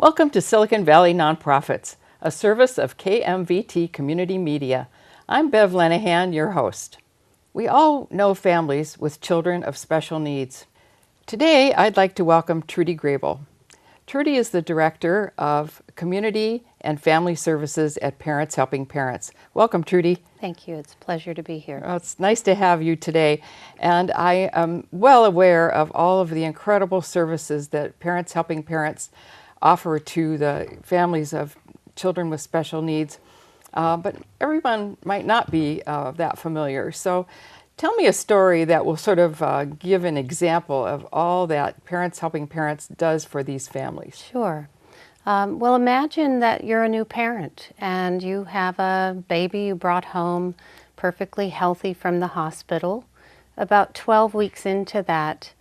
Welcome to Silicon Valley Nonprofits, a service of KMVT Community Media. I'm Bev Lenahan, your host. We all know families with children of special needs. Today, I'd like to welcome Trudy Grable. Trudy is the Director of Community and Family Services at Parents Helping Parents. Welcome, Trudy. Thank you. It's a pleasure to be here. Well, it's nice to have you today. And I am well aware of all of the incredible services that Parents Helping Parents offer to the families of children with special needs. But everyone might not be that familiar. So tell me a story that will sort of give an example of all that Parents Helping Parents does for these families. Sure. Well, imagine that you're a new parent and you have a baby you brought home perfectly healthy from the hospital. About 12 weeks into that,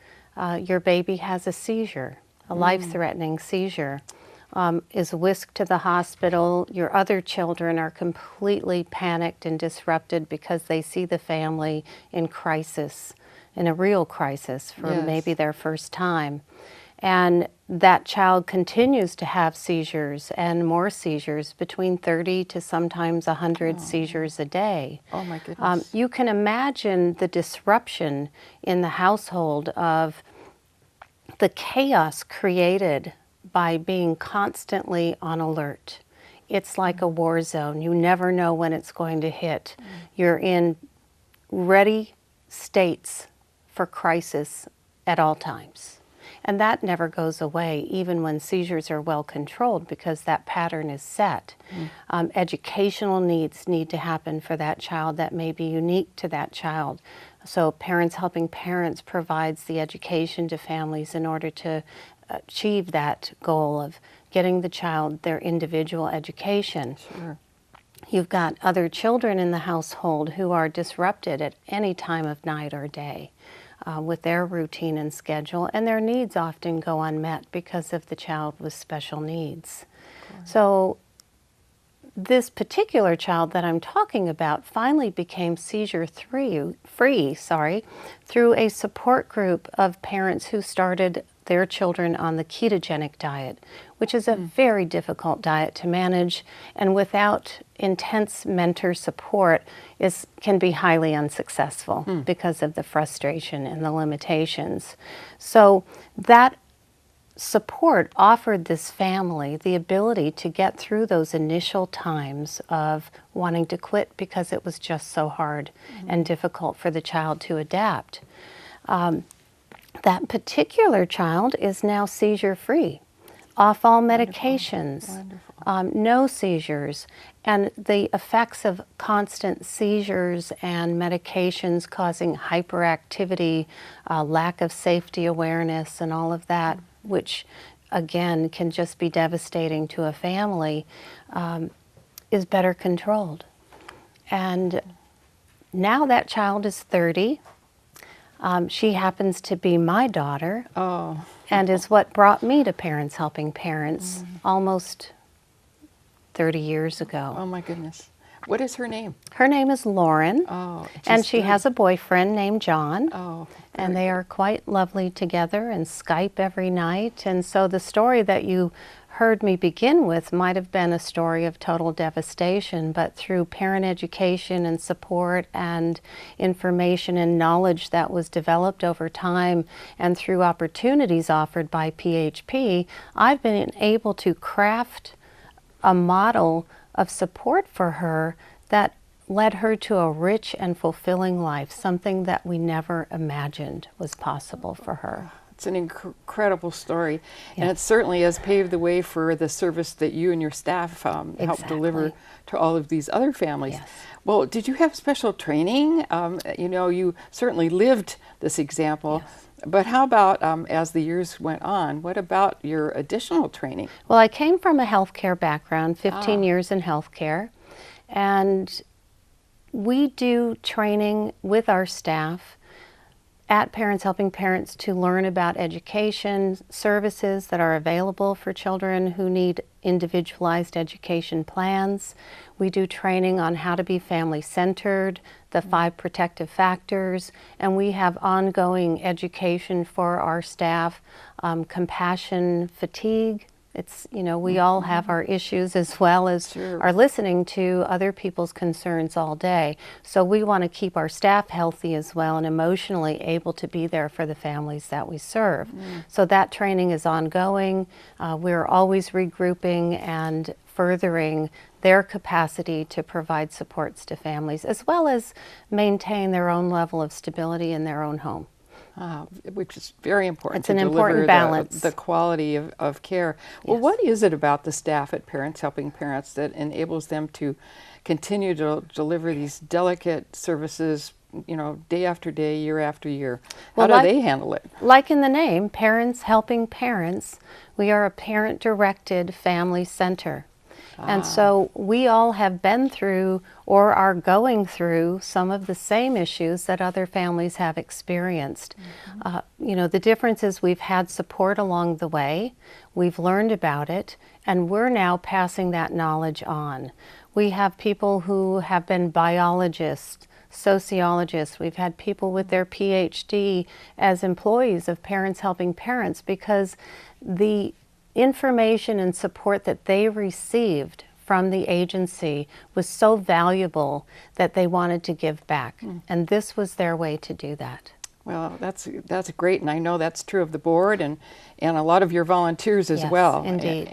your baby has a seizure, a life-threatening seizure, is whisked to the hospital. Your other children are completely panicked and disrupted because they see the family in crisis, in a real crisis for maybe their first time. And that child continues to have seizures and more seizures, between 30 to sometimes 100 seizures a day. Oh my goodness. You can imagine the disruption in the household of the chaos created by being constantly on alert. It's like a war zone. You never know when it's going to hit. You're in ready states for crisis at all times. And that never goes away, even when seizures are well controlled, because that pattern is set. Educational needs need to happen for that child that may be unique to that child. So Parents Helping Parents provides the education to families in order to achieve that goal of getting the child their individual education. Sure. You've got other children in the household who are disrupted at any time of night or day with their routine and schedule, and their needs often go unmet because of the child with special needs. So this particular child that I'm talking about finally became seizure-free through a support group of parents who started their children on the ketogenic diet, which is a very difficult diet to manage, and without intense mentor support can be highly unsuccessful because of the frustration and the limitations. So that support offered this family the ability to get through those initial times of wanting to quit because it was just so hard and difficult for the child to adapt. That particular child is now seizure-free, off all medications, no seizures, and the effects of constant seizures and medications causing hyperactivity, lack of safety awareness, and all of that, which again can just be devastating to a family, is better controlled. And now that child is 30. She happens to be my daughter, and is what brought me to Parents Helping Parents almost 30 years ago. Oh my goodness. What is her name? Her name is Lauren, and she good. has a boyfriend named John, and they good. are quite lovely together and Skype every night. And so the story that you heard me begin with might have been a story of total devastation, but through parent education and support and information and knowledge that was developed over time, and through opportunities offered by PHP, I've been able to craft a model of support for her that led her to a rich and fulfilling life, something that we never imagined was possible for her. It's an incredible story, and it certainly has paved the way for the service that you and your staff help deliver to all of these other families. Yes. Well, did you have special training? You know, you certainly lived this example, but how about as the years went on, what about your additional training? Well, I came from a healthcare background, 15 years in healthcare, and we do training with our staff at Parents Helping Parents to learn about education services that are available for children who need individualized education plans. We do training on how to be family-centered, the 5 protective factors, and we have ongoing education for our staff, compassion fatigue, It's, you know, we all have our issues as well as Sure. are listening to other people's concerns all day. So we want to keep our staff healthy as well and emotionally able to be there for the families that we serve. So that training is ongoing. We're always regrouping and furthering their capacity to provide supports to families, as well as maintain their own level of stability in their own home. Which is very important. It's to an deliver important balance. the quality of care. Well, Yes. what is it about the staff at Parents Helping Parents that enables them to continue to deliver these delicate services, you know, day after day, year after year? How Well, do they handle it? Like in the name, Parents Helping Parents, we are a parent-directed family center. And so we all have been through or are going through some of the same issues that other families have experienced. You know, the difference is we've had support along the way, we've learned about it, and we're now passing that knowledge on. We have people who have been biologists, sociologists. We've had people with their PhD as employees of Parents Helping Parents, because the information and support that they received from the agency was so valuable that they wanted to give back. And this was their way to do that. Well, that's great, and I know that's true of the board and a lot of your volunteers as Yes, well. indeed.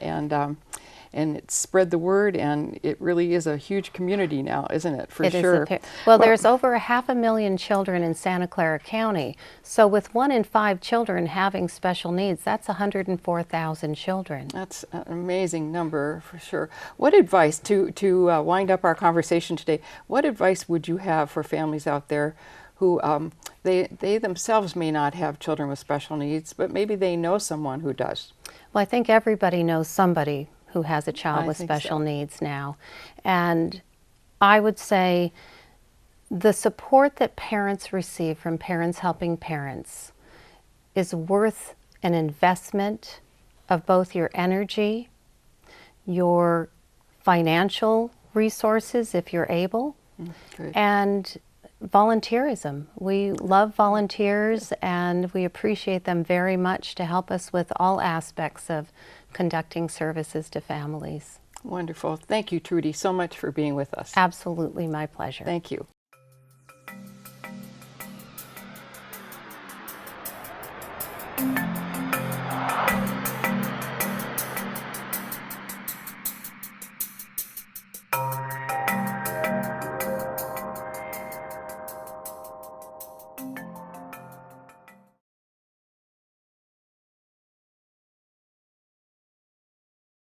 And it's spread the word, and it really is a huge community now, isn't it? For sure. Well, there's over 500,000 children in Santa Clara County. So with 1 in 5 children having special needs, that's 104,000 children. That's an amazing number, for sure. What advice, to wind up our conversation today, what advice would you have for families out there who they themselves may not have children with special needs, but maybe they know someone who does? Well, I think everybody knows somebody who has a child I with think special so. needs now. And I would say the support that parents receive from Parents Helping Parents is worth an investment of both your energy, your financial resources if you're able, Good. and volunteerism. We love volunteers and we appreciate them very much to help us with all aspects of conducting services to families. Wonderful. Thank you, Trudy, so much for being with us. Absolutely my pleasure. Thank you.